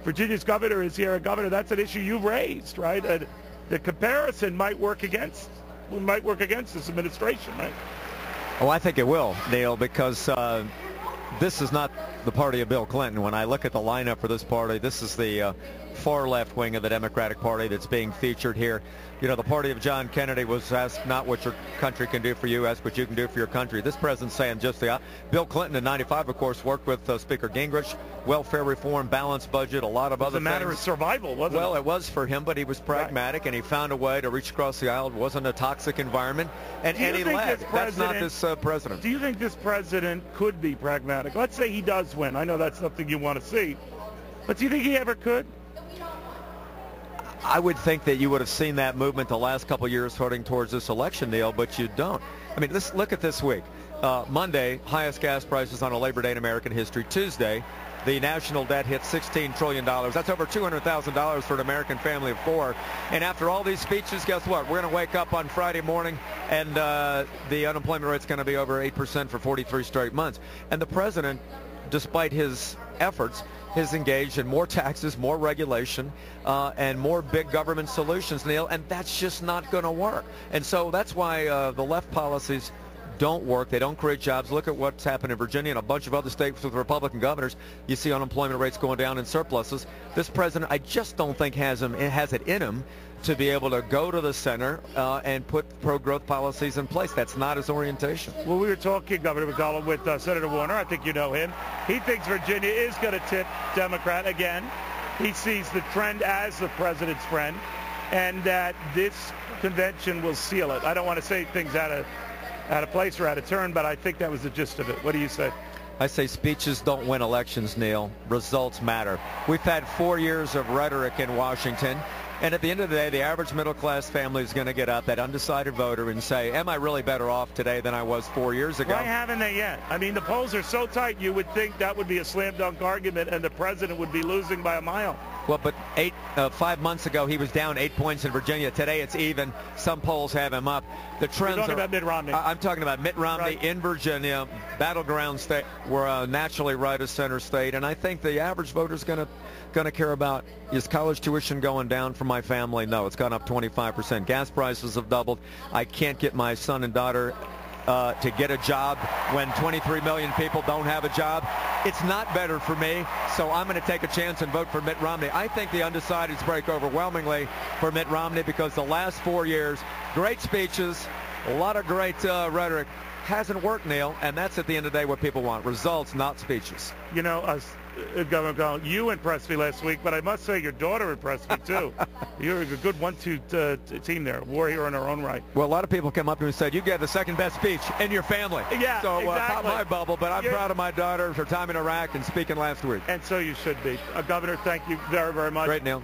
Virginia's governor is here a governor. That's an issue you've raised, right? The comparison might work against this administration, right? Oh, I think it will, Neil, because this is not the party of Bill Clinton. When I look at the lineup for this party, this is the far left wing of the Democratic Party that's being featured here. You know, the party of John Kennedy was asked not what your country can do for you, ask what you can do for your country. This president's saying just the Bill Clinton in '95, of course, worked with Speaker Gingrich, welfare reform, balanced budget, a lot of other things. It was a matter of survival, wasn't it? Well, it was for him, but he was pragmatic, and he found a way to reach across the aisle. It wasn't a toxic environment, and he led. That's not this president. Do you think this president could be pragmatic? Let's say he does win. I know that's something you want to see, but do you think he ever could? I would think that you would have seen that movement the last couple of years heading towards this election, Neil, but you don't. I mean, look at this week. Monday, highest gas prices on a Labor Day in American history. Tuesday, the national debt hit $16 trillion. That's over $200,000 for an American family of four. And after all these speeches, guess what? We're going to wake up on Friday morning, and the unemployment rate's going to be over 8% for 43 straight months. And the president, despite his efforts, has engaged in more taxes, more regulation, and more big government solutions, Neil, and that's just not going to work. And so that's why the left policies don't work. They don't create jobs. Look at what's happened in Virginia and a bunch of other states with Republican governors. You see unemployment rates going down and surpluses. This president, I just don't think has it in him to be able to go to the center and put pro-growth policies in place. That's not his orientation. Well, we were talking, Governor McDonnell, with Senator Warner. I think you know him. He thinks Virginia is going to tip Democrat again. He sees the trend as the president's friend, and that this convention will seal it. I don't want to say things out of place or out of turn, but I think that was the gist of it. What do you say? I say speeches don't win elections, Neil. Results matter. We've had 4 years of rhetoric in Washington. And at the end of the day, the average middle-class family is going to get up, that undecided voter, and say, am I really better off today than I was 4 years ago? Why haven't they yet? I mean, the polls are so tight, you would think that would be a slam-dunk argument, and the president would be losing by a mile. Well, but 5 months ago, he was down 8 points in Virginia. Today, it's even. Some polls have him up. The trends You're talking about Mitt Romney. I'm talking about Mitt Romney in Virginia, battleground state. We're a naturally right of center state, and I think the average voter is going to care about, is college tuition going down for my family? No, it's gone up 25%. Gas prices have doubled. I can't get my son and daughter to get a job when 23 million people don't have a job. It's not better for me, so I'm going to take a chance and vote for Mitt Romney. I think the undecideds break overwhelmingly for Mitt Romney because the last 4 years, great speeches, a lot of great rhetoric, hasn't worked, Neil, and that's at the end of the day what people want. Results, not speeches. You know, Governor McDonnell, you impressed me last week, but I must say your daughter impressed me too. You're a good 1-2 team there, war hero in our own right. Well, a lot of people came up to me and said, you gave the second best speech in your family. Yeah, so, exactly. Pop my bubble, but I'm proud of my daughter for time in Iraq and speaking last week. And so you should be. Governor, thank you very, very much. Great, Neil.